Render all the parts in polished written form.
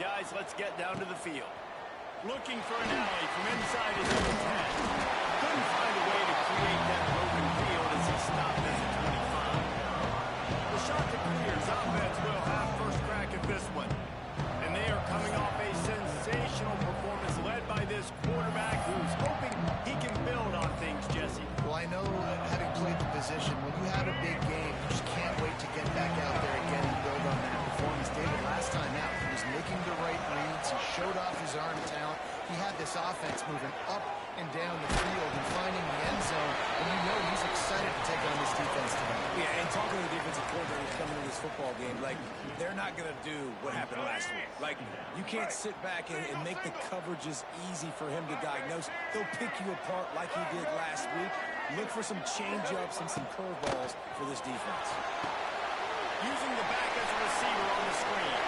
guys, let's get down to the field. Looking for an alley from inside his own 10. Couldn't find a way to create that broken field as he stopped at the 25. The shot to clear's offense will have first crack at this one. And they are coming off a sensational performance led by this quarterback who's hoping he can build on things, Jesse. Well, I know having played the position, when you have a big game, you just can't wait to get back out there again and build on that performance. David, last time out, he was making the right reads. He showed off his arm talent. He had this offense moving up and down the field and finding the end zone. And you know he's excited to take on this defense tonight. Yeah, and talking to the defensive coordinators coming into this football game, like, they're not going to do what happened last week. Like, you can't sit back and make the coverages easy for him to diagnose. He'll pick you apart like he did last week. Look for some change-ups and some curveballs for this defense. Using the back as a receiver on the screen.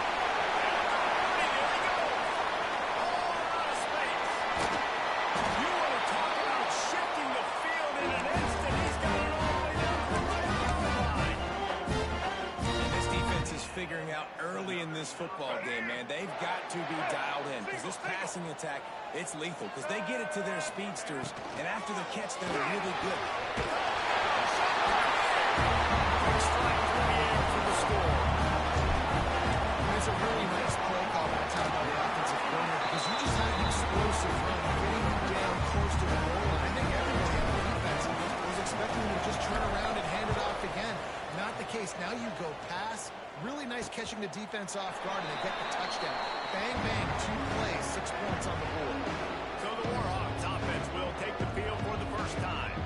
Figuring out early in this football game, man, they've got to be dialed in because this passing attack, it's lethal because they get it to their speedsters, and after the catch, they're really good. Strike through the air for the score. It's a really nice play call that time by the offensive corner because you just had an explosive run getting you down close to the goal line. I think everybody on the defense was expecting you to just turn around and hand it off again. Not the case. Now you go pass. Really nice catching the defense off guard, and they get the touchdown. Bang, bang, 2 plays, 6 points on the board. So the Warhawks offense will take the field for the first time.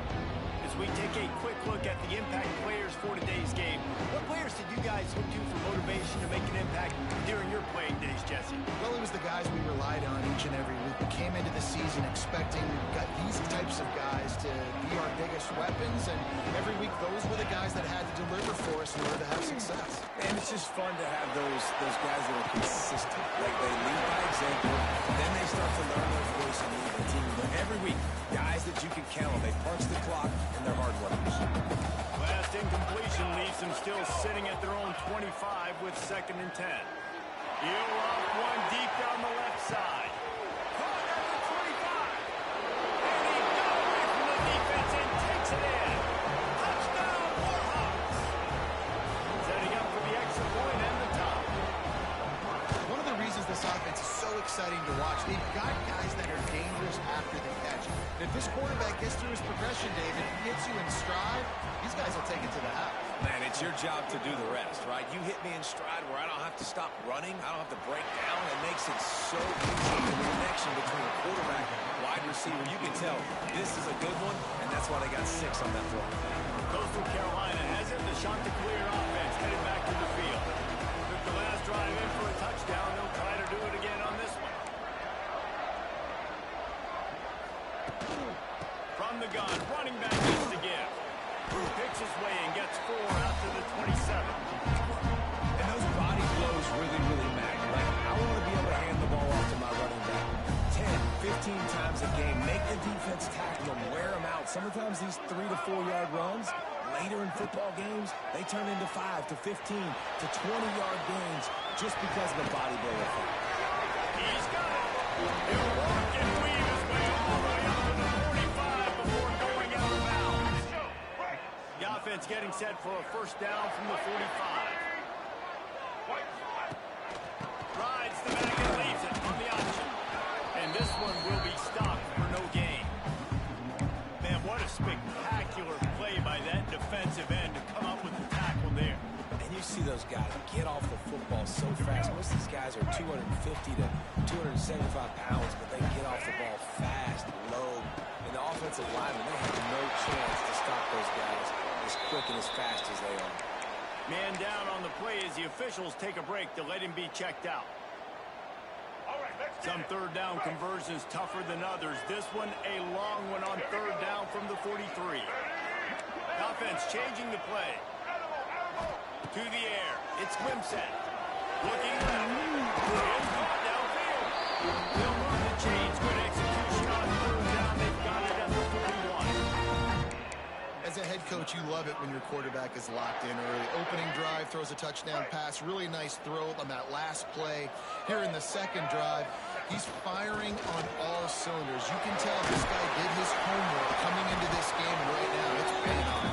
As we take a quick look at the impact players for today's game, what players did you guys look to for motivation to make an impact during your playing days, Jesse? Well, it was the guys we relied on each and every week. We came into the season expecting got these types of guys to be our biggest weapons, and every week those were the guys that had to deliver for us in order to have success. And it's just fun to have those guys that are consistent. Like, they lead by example, then they start to learn their voice and lead the team. But every week, guys that you can count on. They punch the clock, and they're hard workers. Last incompletion leaves them still sitting at their own 25 with 2nd and 10. He'll off one deep down the left side. Caught at the 25. And he got away from the defense and takes it in. Touchdown, Warhawks. Setting up for the extra point and the top. One of the reasons this offense is so exciting to watch, they've got guys that are dangerous after the catch. If this quarterback gets through his progression, David, he hits you in stride, these guys will take it to the house. Man, it's your job to do the rest, right? You hit me in stride where I don't have to stop running. I don't have to break down. It makes it so easy. The connection between quarterback and wide receiver, you can tell this is a good one, and that's why they got 6 on that throw. Coastal Carolina has it. The shot to clear offense headed back to the field. Took the last drive in for a touchdown. They'll try to do it again on this one. From the gun, running back needs to give. Picks his way and gets 4 out to the 27. And those body blows really, really matter. Like, I want to be able to hand the ball off to my running back 10, 15 times a game. Make the defense tackle them, wear them out. Sometimes these 3 to 4 yard runs, later in football games, they turn into 5 to 15 to 20-yard gains just because of the body blow effect. He's got it. He'll walk and weave his way all the way up to the 45 before going out of bounds. The offense getting set for a first down from the 45. Rides the bag and leaves it on the option. And this one will be stopped for no gain. Man, what a spectacular play by that defensive end to come up with the tackle there. And you see those guys get off the football so fast. Most of these guys are 250 to 275 pounds, but they get off the ball fast, low. And the offensive linemen, they have no chance to stop those guys as quick and as fast as they are. Man down on the play as the officials take a break to let him be checked out. Some third down conversions tougher than others. This one a long one on 3rd down from the 43. Offense changing the play. To the air. It's Wimsatt. Looking left. It's caught downfield. They'll move the chains. Good execution on 3rd down. They've got it at the 41. As a head coach, but you love it when your quarterback is locked in early. Opening drive, throws a touchdown pass. Really nice throw on that last play. Here in the second drive, he's firing on all cylinders. You can tell this guy did his homework coming into this game, and right now it's paying off.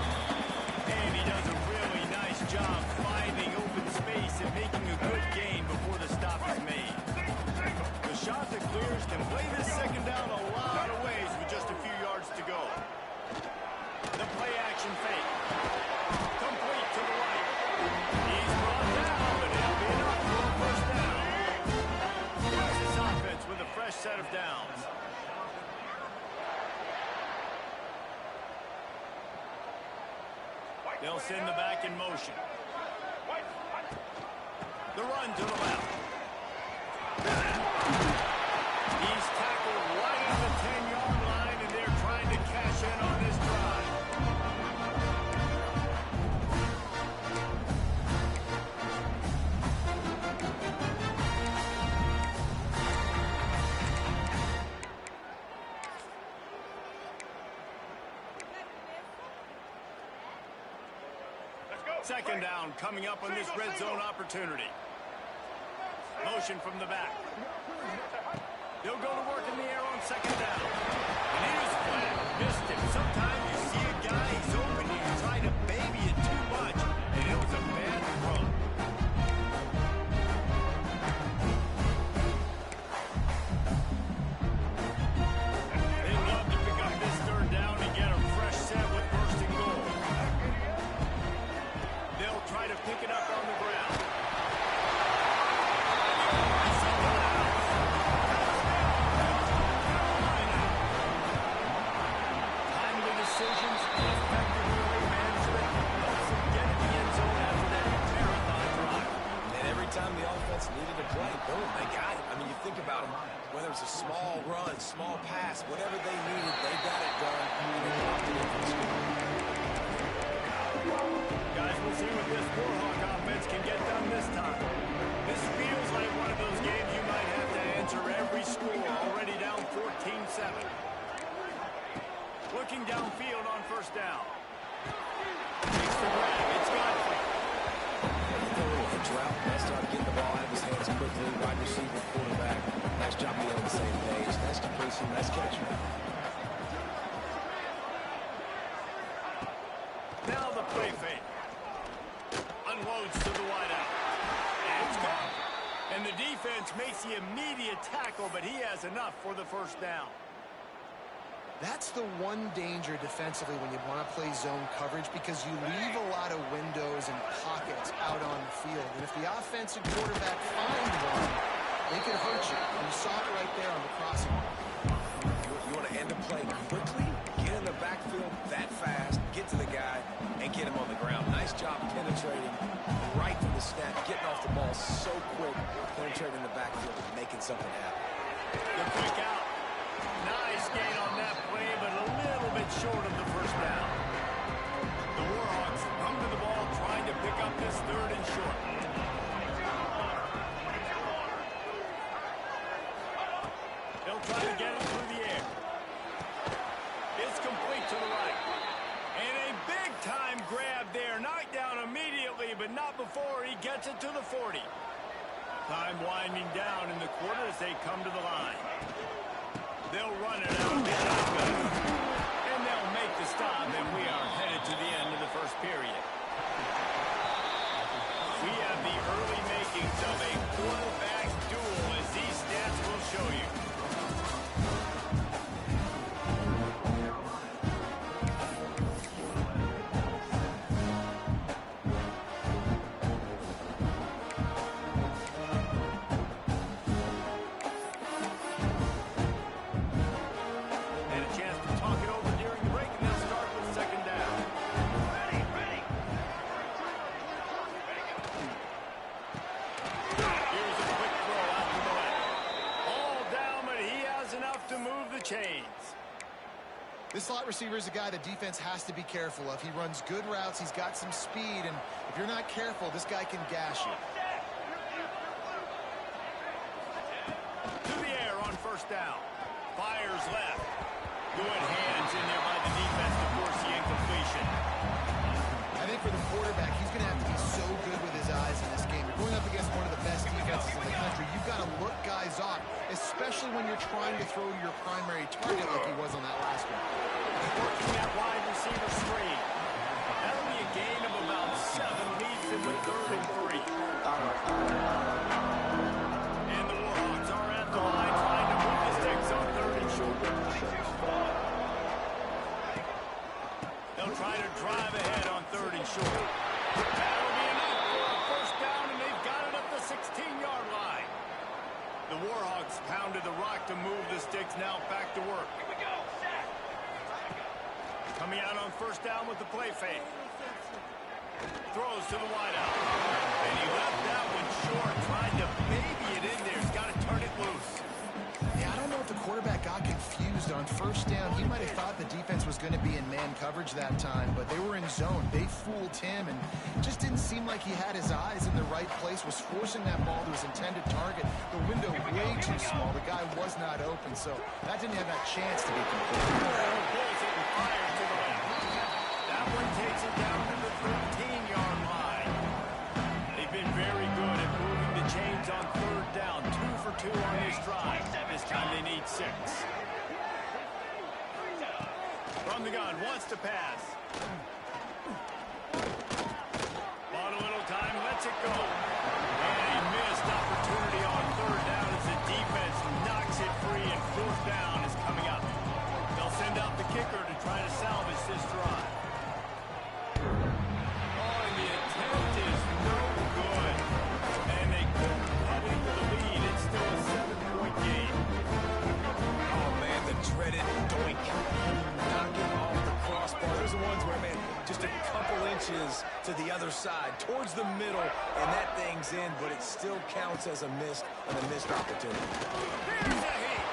And he does a really nice job finding open space and making a good gain before the stop is made. The shot that clears can play this second down a lot of ways with just a few yards to go. The play action fake. Complete to the right. He's brought down, but it'll be enough for a first down. Here's this offense with a fresh set of downs. They'll send the back in motion. The run to the left. He's tackled right at the 10-yard line, and they're trying to cash in on this drive. Second down coming up on this red zone opportunity. Motion from the back. They'll go to work in the air on second down. And he was flat. Missed him. Sometimes you see a guy, he's open, and you try to baby it too much, and it was a bad throw. They'd love to pick up this third down and get a fresh set with first and goal. They'll try to pick it up on the ground. Timely decisions and effective early management helps them get in the end zone after that marathon drive. And every time the offense needed a play, boom, they got it. I mean, you think about it, whether it's a small run, small pass, whatever they needed, they got it done, and they locked it in for the score. Guys, we'll see what this Warhawk offense can get done this time. This feels like one of those games you might have to answer every score, already down 14-7. Looking downfield on first down. Takes the grab. It's Godfrey. A little drought, best job getting the ball out of his hands quickly, wide receiver, quarterback. Nice job being on the same page. Nice completion, nice catch. Now the play fake. Unloads to the wideout. And it's gone. And the defense makes the immediate tackle, but he has enough for the first down. That's the one danger defensively when you want to play zone coverage, because you leave a lot of windows and pockets out on the field. And if the offensive quarterback finds one, they can hurt you. And you saw it right there on the crossing. You want to end a play quickly, get in the backfield that fast, get to the guy, and get him on the ground. Nice job penetrating right from the snap, getting off the ball so quick, penetrating the backfield and making something happen. The quick out. Nice gain on that play, but a little bit short of the first down. The Warhawks come to the ball trying to pick up this third and short. They'll try to get it through the air. It's complete to the right. And a big-time grab there. Knocked down immediately, but not before he gets it to the 40. Time winding down in the quarter as they come to the line. They'll run it out of the shotgun. And they'll make the stop, and we are headed to the end of the first period. We have the early makings of a quarterback duel, as these stats will show you. This slot receiver is a guy the defense has to be careful of. He runs good routes. He's got some speed, and if you're not careful, this guy can gash you. To the air on first down. Fires left. Good hands in there by the defense to force the incompletion. for the quarterback, he's going to have to be so good with his eyes in this game. You're going up against one of the best defenses in the country. You've got to look guys off, especially when you're trying to throw to your primary target like he was on that last one. Working that wide receiver screen. That'll be a gain of about 7, leads in the 3rd and 3. And the Warhawks are at the line trying to move the sticks on 3rd and short. They'll try to drive ahead on 3rd and short. That'll be enough for a first down, and they've got it at the 16-yard line. The Warhawks pounded the rock to move the sticks, now back to work. Here we go. Coming out on first down with the play fake. Throws to the wideout. And he left that one short, trying to baby it in there. He's got to turn it loose. Yeah, I don't know if the quarterback got confused on first down. He might have thought the defense was going to be in man coverage that time, but they were in zone. They fooled him, and just didn't seem like he had his eyes in the right place, was forcing that ball to his intended target. The window way too small. The guy was not open, so that didn't have that chance to be complete. That one takes it down to the 13-yard line. They've been very good at moving the chains on 3rd down. 2 for 2 on this drive. This time they need 6. From the gun, wants to pass. Bought a little time, lets it go. And a missed opportunity on 3rd down as the defense knocks it free, and 4th down is coming up. They'll send out the kicker to try to salvage this drive. Dreaded doink. Knocking off the crossbar. Those are the ones where, man, just a couple inches to the other side, towards the middle, and that thing's in, but it still counts as a missed opportunity. Here's a hit.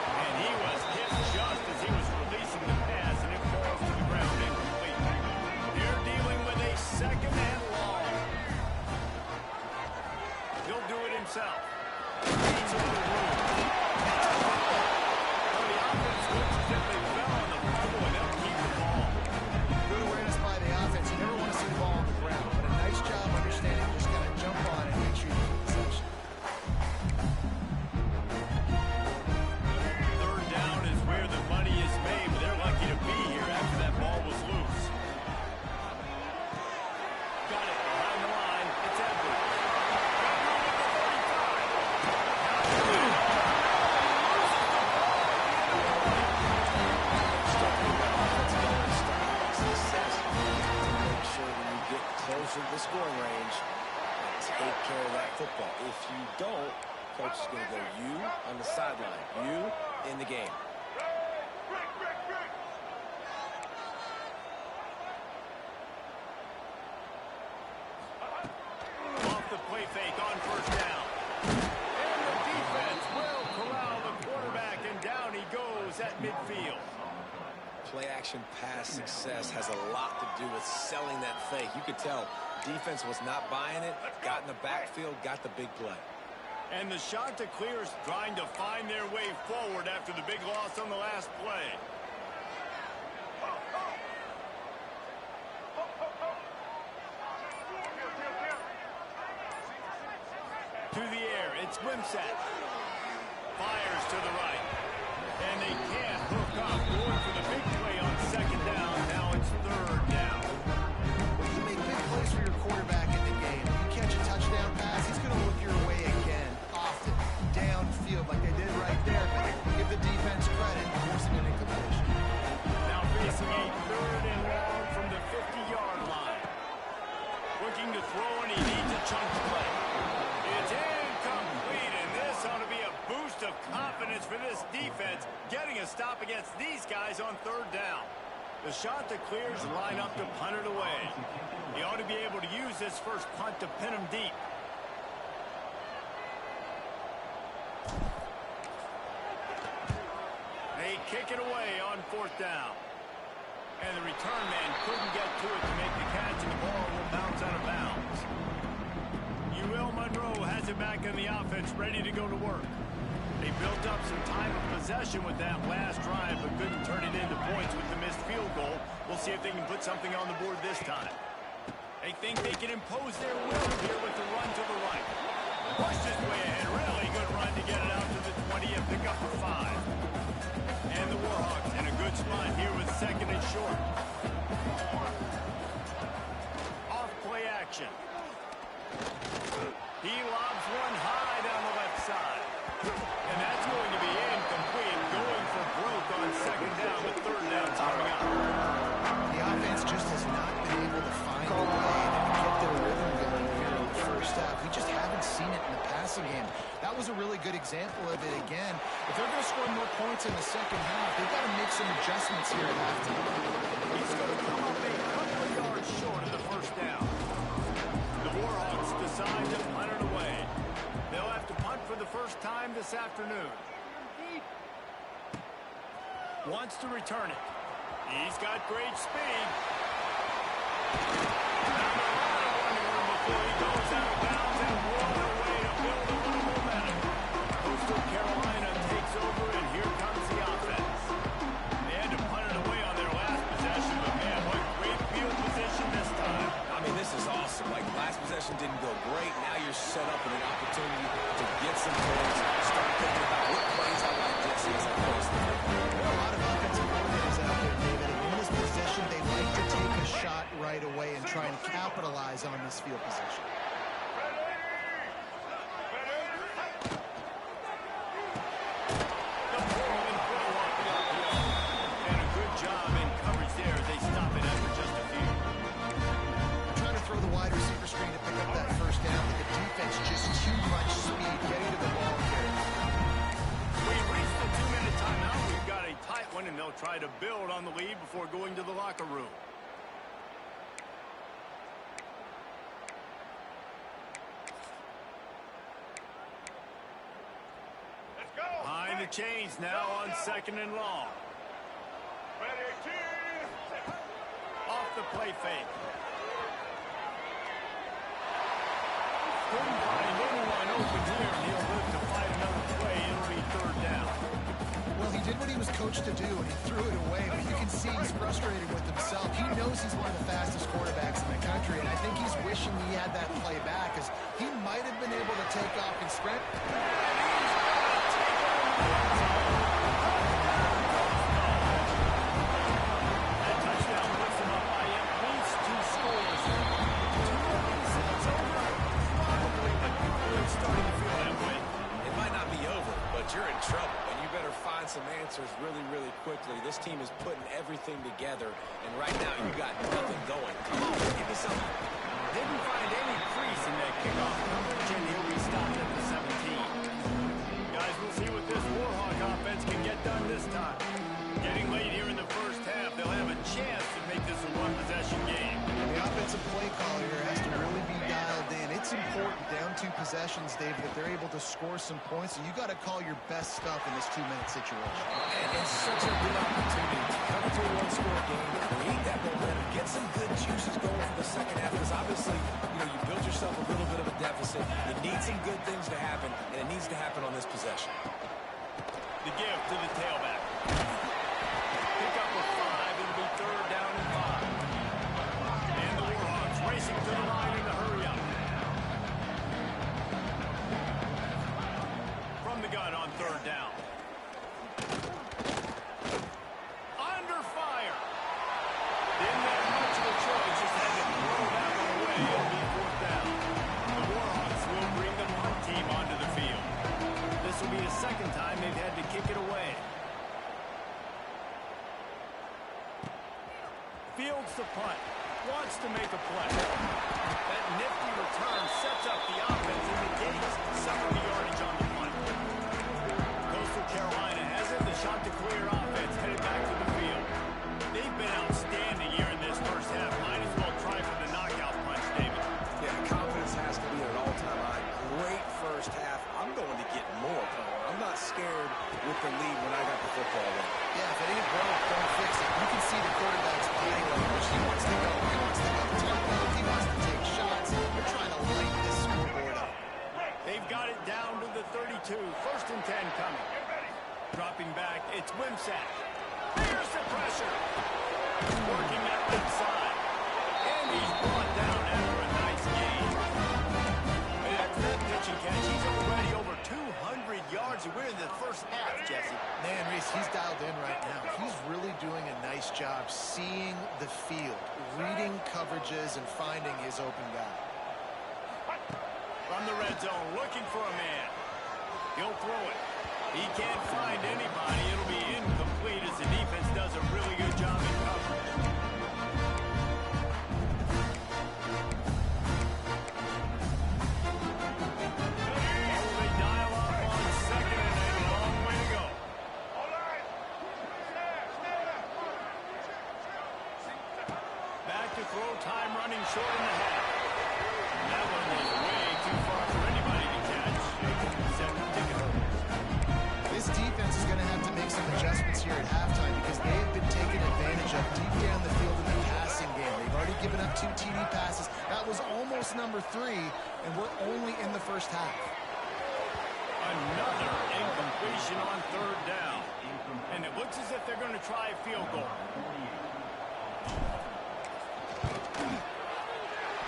And he was hit just as he was releasing the pass, and it falls to the ground incomplete. They're dealing with a 2nd and long. He'll do it himself. He's over the room. Good awareness by the offense. You never want to see the ball on the ground, but a nice job understanding just got to jump on it and make sure you keep possession. 3rd down is where the money is made, but they're lucky to be here after that ball was loose. Got it behind the line. It's Edwards. Closer to the scoring range and take care of that football. If you don't, coach is going to go you on the sideline, you in the game. Off the play fake on first down. And the defense will corral the quarterback, and down he goes at midfield. Play-action pass success has a lot to do with selling that fake. You could tell defense was not buying it, got in the backfield, got the big play. And the shot to clear is trying to find their way forward after the big loss on the last play. To the air, it's Wimsatt. Fires to the right. And they can't hook up. Going for the big play on 2nd down. Now it's 3rd down. When you make big plays for your quarterback in the game, you catch a touchdown pass, he's going to look your way again, often, downfield like they did right there. But give the defense credit, forcing an incompletion. Now facing a 3rd and long from the 50-yard line. Looking to throw, and he needs a chunk play. It's incomplete, and this ought to be a boost of confidence for this defense, getting a stop against these guys on 3rd down. The shot to clears line up to punt it away. He ought to be able to use this first punt to pin him deep. They kick it away on 4th down. And the return man couldn't get to it to make the catch, and the ball will bounce out of bounds. Monroe has it back in the offense, ready to go to work. They built up some time of possession with that last drive, but couldn't turn it into points with the missed field goal. We'll see if they can put something on the board this time. They think they can impose their will here with the run to the right. Pushed his way ahead. Really good run to get it out to the 20 and pick up for 5. And the Warhawks in a good spot here with second and short. Off play action. He lobs one high down the left side. And that's going to be incomplete. Going for broke on second down with third down coming up. The offense just has not been able to find a way to get their rhythm going here in the first half. We just haven't seen it in the passing game. That was a really good example of it again. If they're going to score more points in the second half, they've got to make some adjustments here at halftime. He's going to come up a couple of yards short of the first down. The Warhawks decide to punt it away. They'll have to punt for the first time this afternoon. Wants to return it. He's got great speed. Not a lot of running room before he goes out of bounds, and what a way to build a little momentum. Coastal Carolina takes over, and here comes the offense. They had to punt it away on their last possession, but man, what great field position this time. I mean, this is awesome. Like, last possession didn't go great. Now you're set up with an opportunity to get some points. Start thinking about what plays I like this as I close the game. There are a lot of offensive coordinators out there, David, and in this position, they like to take a shot right away and try and capitalize on this field position. The Portland throw off the RPO. And a good job in coverage there as they stop it after just a few. Trying to throw the wide receiver screen to pick up that first down, but the defense just too much speed getting to the ball here. We've reached the 2-minute timeout. We've got a tight one, and they'll try to build on the lead before going to the locker room. Behind the chains now on second and long. Off the play fake. Couldn't find anyone open here, and he'll live to fight another play. It'll be third down. Well, he did what he was coached to do, and he threw it away, but you can see he's frustrated with himself. He knows he's one of the fastest quarterbacks in the country, and I think he's wishing he had that play back, as he might have been able to take off and sprint. That touchdown puts him up by at least 2 scores. 2 of these it's over? Probably, but it's starting to feel that way. It might not be over, but you're in trouble, and you better find some answers really, really quickly. This team is putting everything together, and right now you got nothing going. Come on, give me something. Didn't find any crease in that kickoff coverage, and he'll be stopped at the 17. Guys, we'll see what this Warhawk offense can get done this time. Getting late here in the first half, they'll have a chance to make this a one-possession game. The offensive play caller here has to really be dialed in. It's important down 2 possessions, David, that they're able to score some points, and you got to call your best stuff in this 2-minute situation. And it's such a good opportunity to come to a one-score game, create that momentum, get some good juices going for the second half, because obviously, you built yourself a little bit of a deficit. You need some good things to happen, and it needs to happen on this possession. The give to the tailback. Pick up with 5. It'll be third down and 5. And the Warhawks racing to the line in a hurry up. From the gun on third down. Under fire. Didn't have much of a choice. Just had to throw that one away. It'll be fourth down. The Warhawks will bring the punt team onto the field. This will be the second time they've had to kick it away. Fields the punt. Wants to make a play. That nifty return sets up the offense in the ditties. Some of the yardage on the punt. Coastal Carolina has it. The shot to clear offense headed back to the field. They've been outstanding here in this first half. Might as well try for the knockout punch, David. Yeah, confidence has to be at an all-time high. Great first half. I'm going to get more power. I'm not scared with the lead when I got the football in. Yeah, if it ain't broke, don't fix it. You can see the quarterback's body language. He wants to go. He wants to go tempo. He wants to take shots. They're trying to light this scoreboard up. They've got it down to the 32. First and 10 coming. Dropping back, it's Wimsack. Here's the pressure. He's working that left side. And he's brought down at largely, we're in the first half, Jesse. Man, Reese, he's dialed in right now. He's really doing a nice job seeing the field, reading coverages, and finding his open guy. From the red zone, looking for a man. He'll throw it. He can't find anybody. It'll be incomplete as the defense does a really good job in coverage. They dial up on second and a long way to go. Back to throw, time running short in the half. That one was way too far for anybody to catch. Second ticket holder. This defense is going to have to make some adjustments here at halftime because they have been taken advantage of deep down the field in the passing game. They've already given up 2 TD passes. That was almost number 3, and we're only in the first half. Another incompletion on third down. And it looks as if they're going to try a field goal.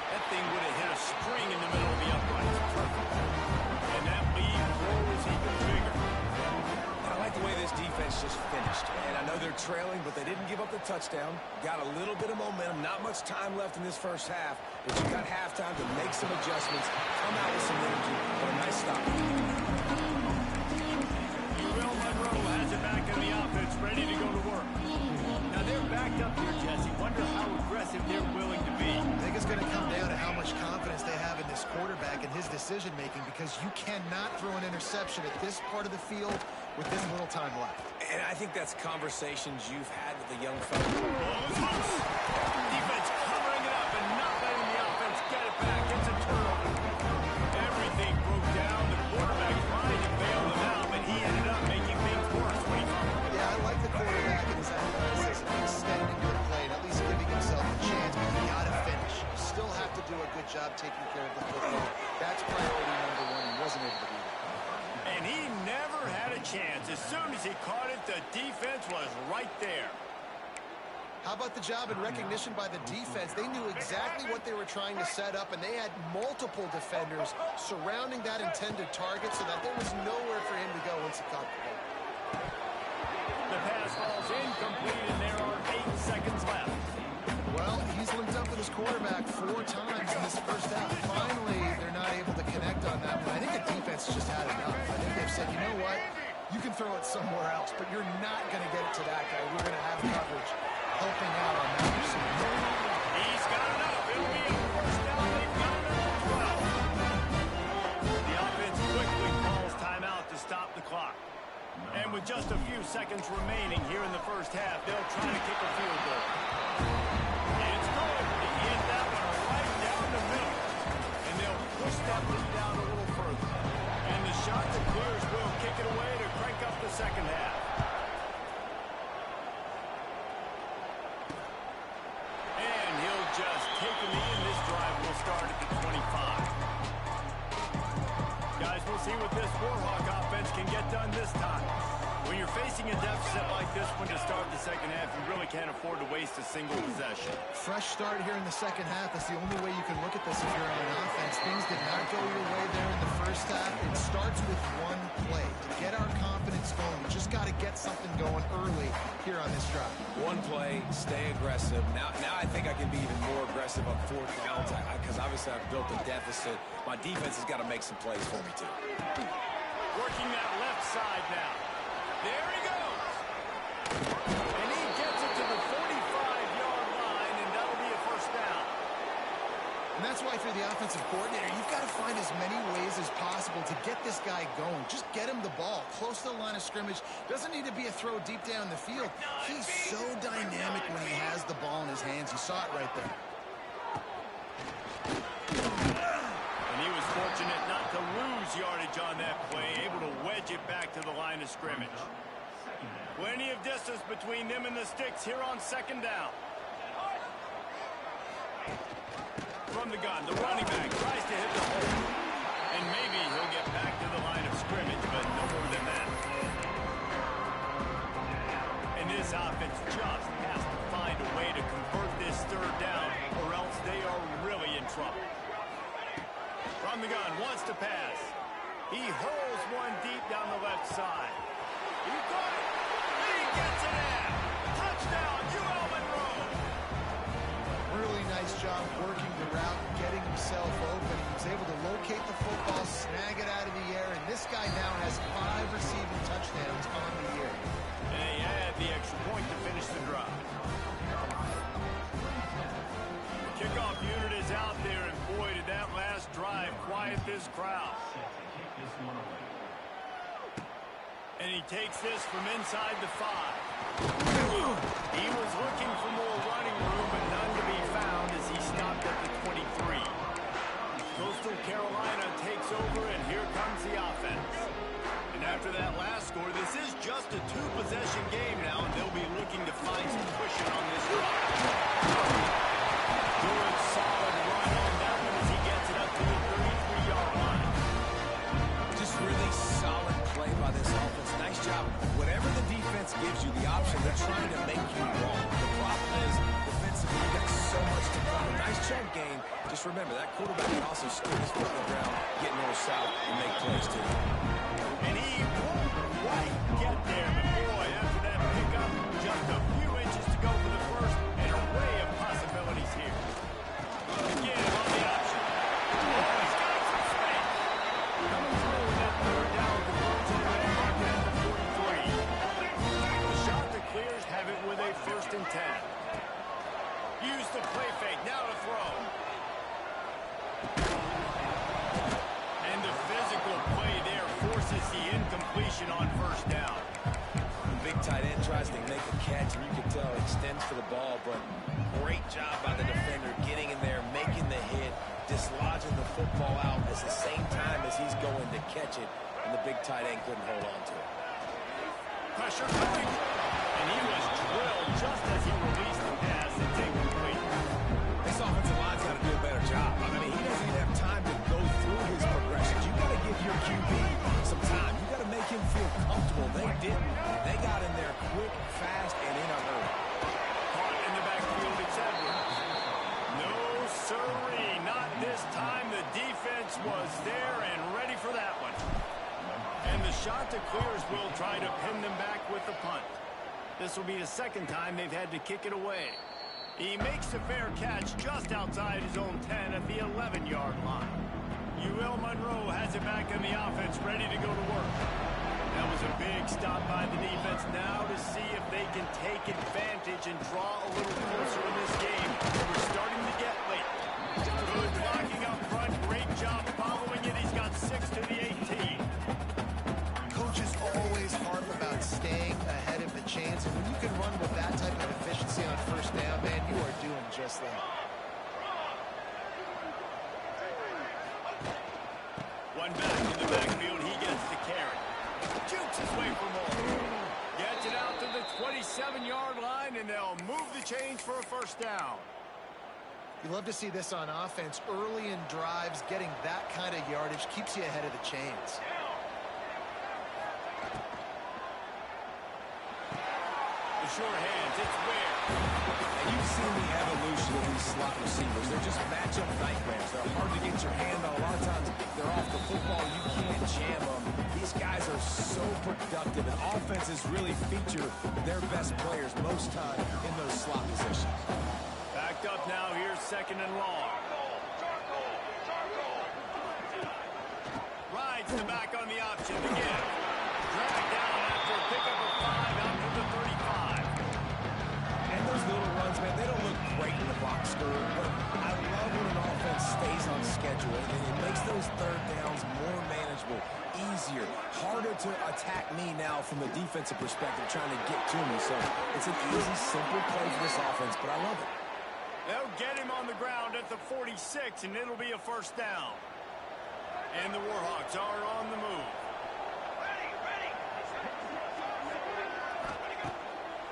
That thing would have hit a string in the middle of the uprights. Perfect. And that lead grows even bigger. I like the way this defense just finished. And I know they're trailing, but they didn't give up the touchdown. Got a little bit of momentum. Not much time left in this first half. But you got halftime to make some adjustments, come out with some energy, but a nice stop. Monroe has it back in the offense, ready to go to work. Now they're backed up here, Jesse. Wonder how aggressive they're willing to be. I think it's going to come down to how much confidence they have in this quarterback and his decision-making because you cannot throw an interception at this part of the field with this little time left. And I think that's conversations you've had with the young fella. Defense covering it up and not letting the offense get it back. It's a turnover. Everything broke down. The quarterback tried to bail them out, but he ended up making things worse when he fumbled. Yeah, I like the quarterback and his athleticism, extending the play and at least giving himself a chance, but you got to finish. You still have to do a good job taking care of the football. That's priority number 1. He wasn't able to do that. And he never had a chance. As soon as he caught it, the defense was right there. How about the job and recognition by the defense? They knew exactly what they were trying to set up, and they had multiple defenders surrounding that intended target so that there was nowhere for him to go once he caught the ball. The pass falls incomplete, and there are 8 seconds left. Well, he's linked up with his quarterback 4 times in this first half. Finally, they're not able to connect on that one. I think the defense just had enough. I think they've said, you know what? You can throw it somewhere else, but you're not going to get it to that guy. We're going to have coverage helping out on that receiver. He's got enough. It'll be a first down. They've got it at 12. The offense quickly calls timeout to stop the clock. And with just a few seconds remaining here in the first half, they'll try to kick a field goal. It's good. He hit that one right down the middle. And they'll push that lead out a little further. And the shot that clears will kick it away to crank up the second half. And he'll just take a knee, and this drive will start at the 25. Guys, we'll see what this Warhawk offense can get done this time. When you're facing a deficit like this one to start the second half, you really can't afford to waste a single possession. Fresh start here in the second half. That's the only way you can look at this if you're on offense. Things did not go your way there in the first half. It starts with one play. To get our confidence going, we just got to get something going early here on this drive. One play, stay aggressive. Now I think I can be even more aggressive on 4th downs because obviously I've built a deficit. My defense has got to make some plays for me, too. Working that left side now. There he goes. And he gets it to the 45-yard line, and that'll be a first down. And that's why if you're the offensive coordinator, you've got to find as many ways as possible to get this guy going. Just get him the ball close to the line of scrimmage. Doesn't need to be a throw deep down the field. He's so dynamic when he has the ball in his hands. You saw it right there. And he was fortunate not to lose yardage on that play, able to wedge it back to the line of scrimmage. Plenty of distance between them and the sticks here on second down. From the gun, the running back tries to hit the hole. And maybe he'll get back to the line of scrimmage, but no more than that. And this offense just has to find a way to convert this third down, or else they are really in trouble. From the gun, wants to pass. He holds one deep down the left side. He got it. He gets it in. Touchdown, UL Monroe. Really nice job working the route, getting himself open. He was able to locate the football, snag it out of the air, and this guy now has 5 receiving touchdowns on the year. And he had the extra point to finish the drive. Kickoff unit is out there, and boy, did that last drive quiet this crowd. And he takes this from inside the 5. He was looking for more running room, but none to be found as he stopped at the 23. Coastal Carolina takes over, and here comes the offense. And after that last score, this is just a 2-possession game now, and they'll be looking to find some cushion on this drive. Good, solid run on that one as he gets it up to the 33-yard line. Just really solid play by this offense. Nice job. Whatever the defense gives you the option, they're trying to make you wrong. The problem is, defensively, you got so much to cover. Nice chunk gain. Just remember, that quarterback can also stick his foot on the ground, get north south, and make plays, too. And he won't quite get there, but boy, after that pickup, just a few inches to go for the first, and an array of possibilities here. Again, on the option. Oh, he's got some space. Coming through with that third down, converts into that market at the 43. The shot that clears have it with a 1st and 10. Use the play fake, now to throw. And the physical play there forces the incompletion on 1st down. Big tight end tries to make a catch, and you can tell extends for the ball, but great job by the defender getting in there, making the hit, dislodging the football out at the same time as he's going to catch it, and the big tight end couldn't hold on to it. Pressure coming, and he was drilled just as he released the pass. It's incomplete. This offensive line's got to do a better job. I mean, he doesn't even have time to go through his progressions. You got to give your QB some time. You got to make him feel comfortable. They didn't. They got in there quick, fast, and in a hurry. Caught in the backfield, it's Edwards. No siree, not this time. The defense was there and ready for that one. And the shot to clears will try to pin them back with the punt. This will be the 2nd time they've had to kick it away. He makes a fair catch just outside his own 10 at the 11-yard line. UL Monroe has it back in the offense, ready to go to work. That was a big stop by the defense. Now to see if they can take advantage and draw a little closer in this game. We're starting to get late. Good blocking up front. Great job following it. He's got 6 to the 18. Coach is always hard about staying ahead of the chains, and when you can run with that type of efficiency on 1st down, man, you are doing just that. One back in the backfield. He gets the carry. Jukes his way for more. Gets it out to the 27-yard line, and they'll move the chains for a 1st down. You love to see this on offense. Early in drives, getting that kind of yardage keeps you ahead of the chains. The short hands, it's Ware. And you've seen the evolution of these slot receivers. They're just matchup nightmares. They're hard to get your hand on. A lot of times they're off the football. You can't jam them. These guys are so productive, and offenses really feature their best players most time in those slot positions. Backed up now. Here's 2nd and long. Rides the back on the option again. Dragged down after a pickup of 5 out to the 35. And those little runs, man, they don't look great in the box score, but I love when an offense stays on schedule, and it makes those 3rd downs more manageable, easier, harder to attack me now from a defensive perspective, trying to get to me. So it's an easy, simple play for this offense, but I love it. They'll get him on the ground at the 46, and it'll be a 1st down. And the Warhawks are on the move.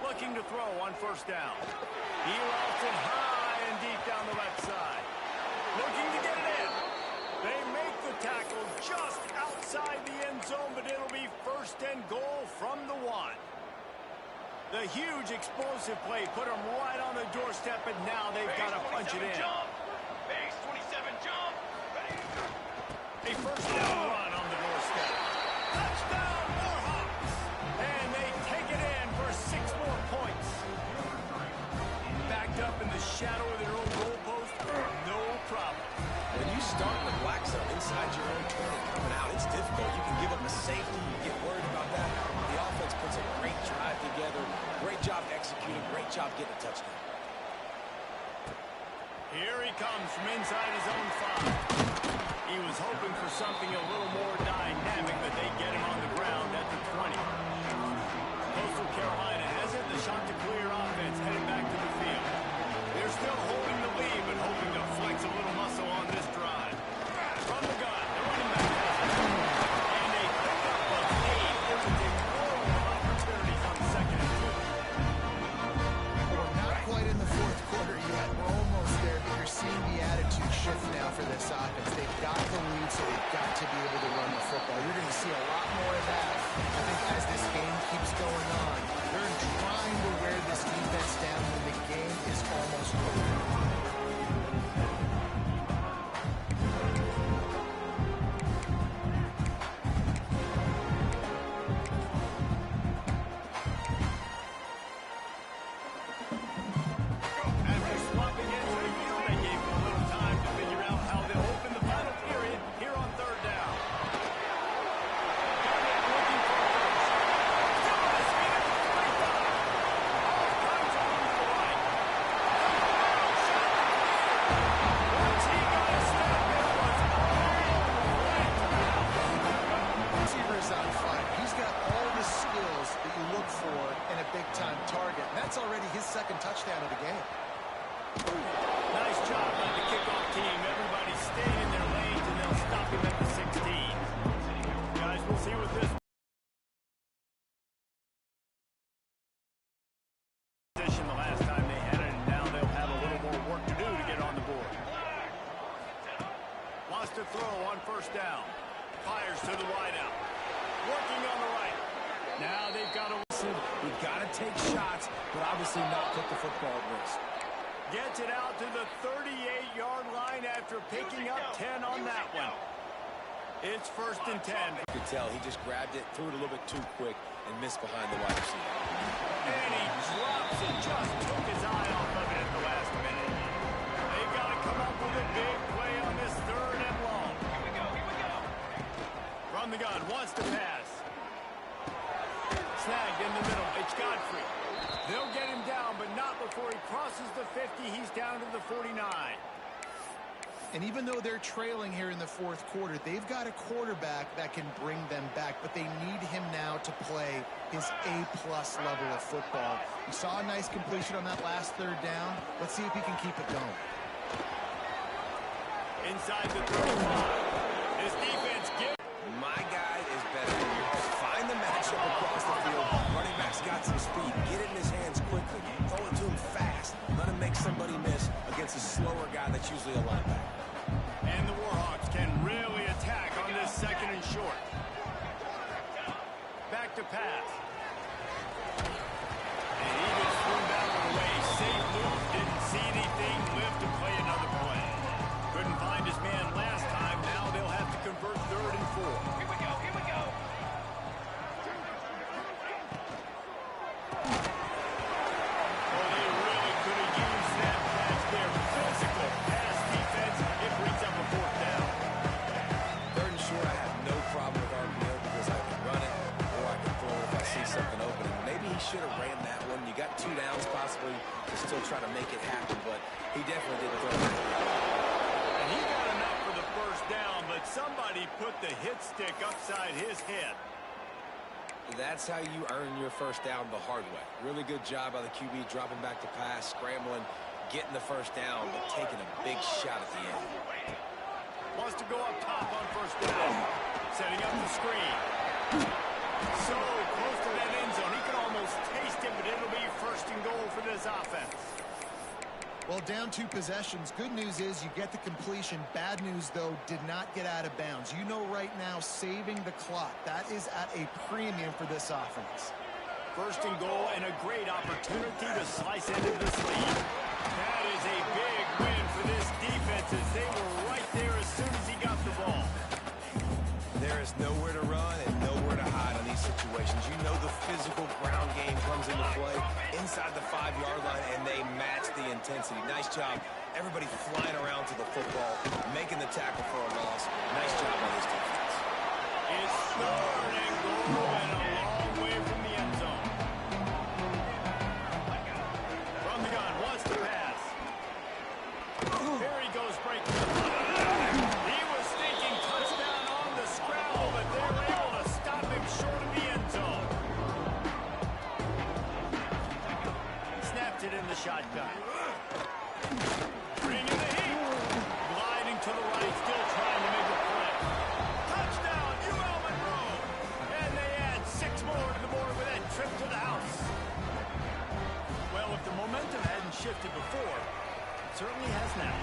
Looking to throw on 1st down. He lofts it high and deep down the left side. Looking to get it in. They make the tackle just outside the end zone, but it'll be 1st and goal from the 1. The huge explosive play put them right on the doorstep, and now they've got to punch it in. Base 27 jump. A 1st down run on the doorstep. executing. Great job getting a touchdown. Here he comes from inside his own 5. He was hoping for something a little more dynamic, but they get him on the ground at the 20. Coastal Carolina has it. The shot to clear offense headed back to the field. They're still holding the lead, but hoping to flex a little muscle on this drive. From the gun, the running back has it. And a pickup of 8 opens a world of opportunities on 2nd and 2. Well, not quite in the fourth quarter yet. We're almost there, but you're seeing the attitude shift now for this offense. They've got the lead, so they've got to be able to run the football. You're going to see a lot more of that, I think, as this game keeps going on. They're trying to wear this defense down when the game is almost over. Second touchdown of the game. Nice job by the kickoff team. Everybody stayed in their lanes, and they'll stop him at the 16. Guys, we'll see what this position the last time they had it, and now they'll have a little more work to do to get on the board. Wants to throw on first down. Fires to the wideout. Working on the right. Now they've got to... We've got to take shots, but obviously not put the football at risk. Gets it out to the 38-yard line after picking up 10 on that one. It's 1st and 10. You could tell he just grabbed it, threw it a little bit too quick, and missed behind the wide receiver. And he drops it, just took his eye off of it at the last minute. They've got to come up with a big play on this 3rd and long. Here we go. From the gun, wants to pass. Snagged in the middle. It's Godfrey. They'll get him down, but not before he crosses the 50. He's down to the 49. And even though they're trailing here in the fourth quarter, they've got a quarterback that can bring them back, but they need him now to play his A-plus level of football. We saw a nice completion on that last 3rd down. Let's see if he can keep it going. Inside the 35. His defense gives. My guy is better than yours. Find the matchup across the field. Running back's got some speed. Get it in his hands quickly. Throw it to him fast. Let him make somebody miss against a slower guy that's usually a linebacker. And the Warhawks can really attack on this 2nd and short. Back to pass. And he gets thrown down on the way. Safe move. Didn't see anything. Lived to play another play. Couldn't find his man last time. Now they'll have to convert 3rd and 4. Here we go. Oh, they really could have used that pass there. Physical pass defense. It brings up a 4th down. 3rd and short, I have no problem with RPO because I can run it or I can throw it if I see something open. And maybe he should have ran that one. You got 2 downs possibly to still try to make it happen, but he definitely didn't throw it. And he got enough for the 1st down, but somebody put the hit stick upside his head. That's how you earn your 1st down the hard way. Really good job by the QB dropping back to pass, scrambling, getting the 1st down, but taking a big shot at the end. Wants to go up top on 1st down. Setting up the screen. So close to that end zone. He can almost taste it, but it'll be 1st and goal for this offense. Well, down 2 possessions. Good news is you get the completion. Bad news, though, did not get out of bounds. You know right now, saving the clock. That is at a premium for this offense. 1st and goal and a great opportunity to slice into this lead. That is a big win for this defense as they were right there as soon as he got the ball. There is nowhere to run and nowhere to hide in these situations. You know the physical ground game comes into play inside the 5-yard line, and they match the intensity. Nice job. Everybody flying around to the football, making the tackle for a loss. Nice job by this defense. It's 3rd and goal and a long way from the end zone. shotgun. Bringing the heat. Gliding to the right, still trying to make a play. Touchdown, Monroe. And they add 6 more to the board with that trip to the house. Well, if the momentum hadn't shifted before, it certainly has now.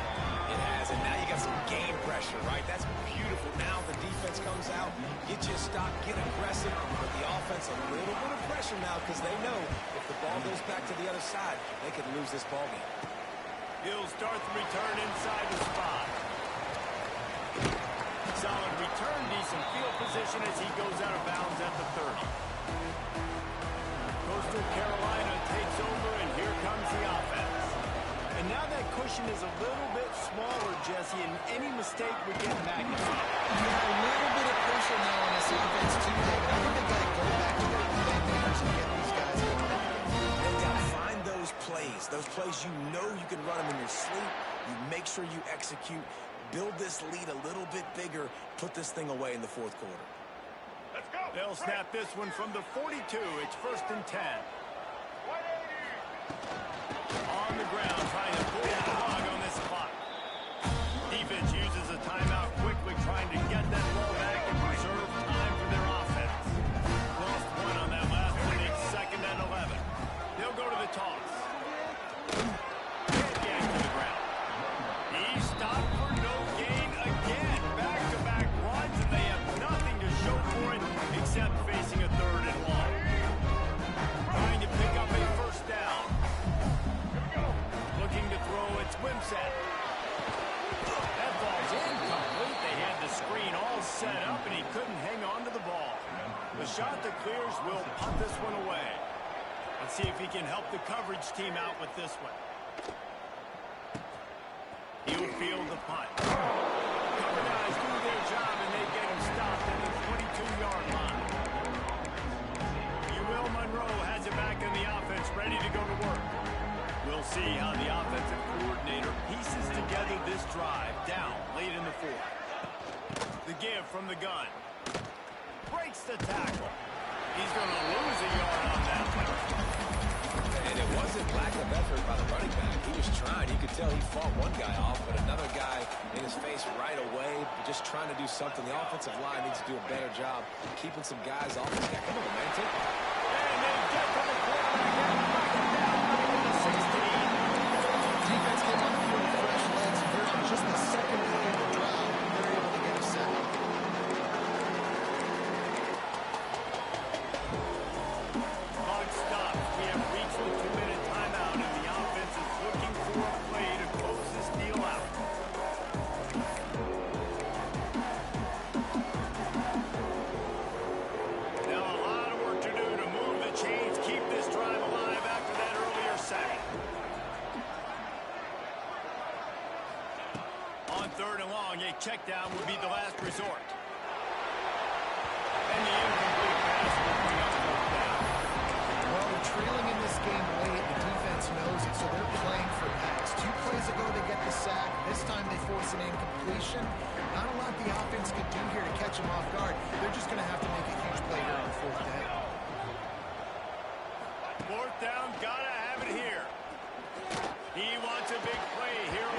It has, and now you got some game pressure, right? That's beautiful. Now the defense comes out, get you a stop, get aggressive, but the offense a little bit of pressure now because they know if the ball goes back to the other side, they could lose this ball game. He'll start the return inside the spot. Solid return, decent field position as he goes out of bounds at the 30. Coastal Carolina takes over, and here comes the offense. And now that cushion is a little bit smaller, Jesse, and any mistake would get magnified. Yeah, a little bit of pressure now on this offense, too, David. I think they got to go back to their playmakers and get these guys going. They got to find those plays you know you can run them in your sleep. You make sure you execute, build this lead a little bit bigger, put this thing away in the fourth quarter. Let's go. They'll snap this one from the 42. It's 1st and 10. On the ground, trying to pull the plug on this clock. Defense uses a timeout quickly, trying to get that ball back and preserve time for their offense. Lost one on that last one. It's 2nd and 11. They'll go to the toss. Get to the ground. He stopped for no gain again. Back-to-back runs, and they have nothing to show for it except facing a 3rd and long. Trying to pick up a 1st down. Looking to throw, it's Wimsatt. That ball's incomplete. They had the screen all set up, and he couldn't hang on to the ball. The shot that clears will punt this one away. Let's see if he can help the coverage team out with this one. He'll field the punt. Cover guys do their job, and they get him stopped at the 22-yard line. Monroe has it back in the offense, ready to go to work. We'll see how the offensive coordinator pieces together this drive down late in the 4th. The give from the gun. Breaks the tackle. He's going to lose a yard on that one. And it wasn't lack of effort by the running back. He was trying. You could tell he fought one guy off, but another guy in his face right away, just trying to do something. The offensive line needs to do a better job keeping some guys off this guy. Come on, man, take it. And they get to the quarterback and knock him down right at the 16. Defense came on the field with fresh legs, and here on just the 2nd play of the drive, they're able to get a sack. Clock stops. We have reached the 2-minute timeout, and the offense is looking for a play to close this deal out. Now a lot of work to do to move the chains, keep this drive alive after that earlier sack. On 3rd and long, a check down would be the last resort. And the incomplete pass will bring up 4th down. Well, they're trailing in this game late. The defense knows it, so they're playing for pass. 2 plays ago, they get the sack. This time, they force an incompletion. Not a lot the offense could do here to catch them off guard. They're just going to have to make a huge play here on 4th down. 4th down, gotta have it here. He wants a big play here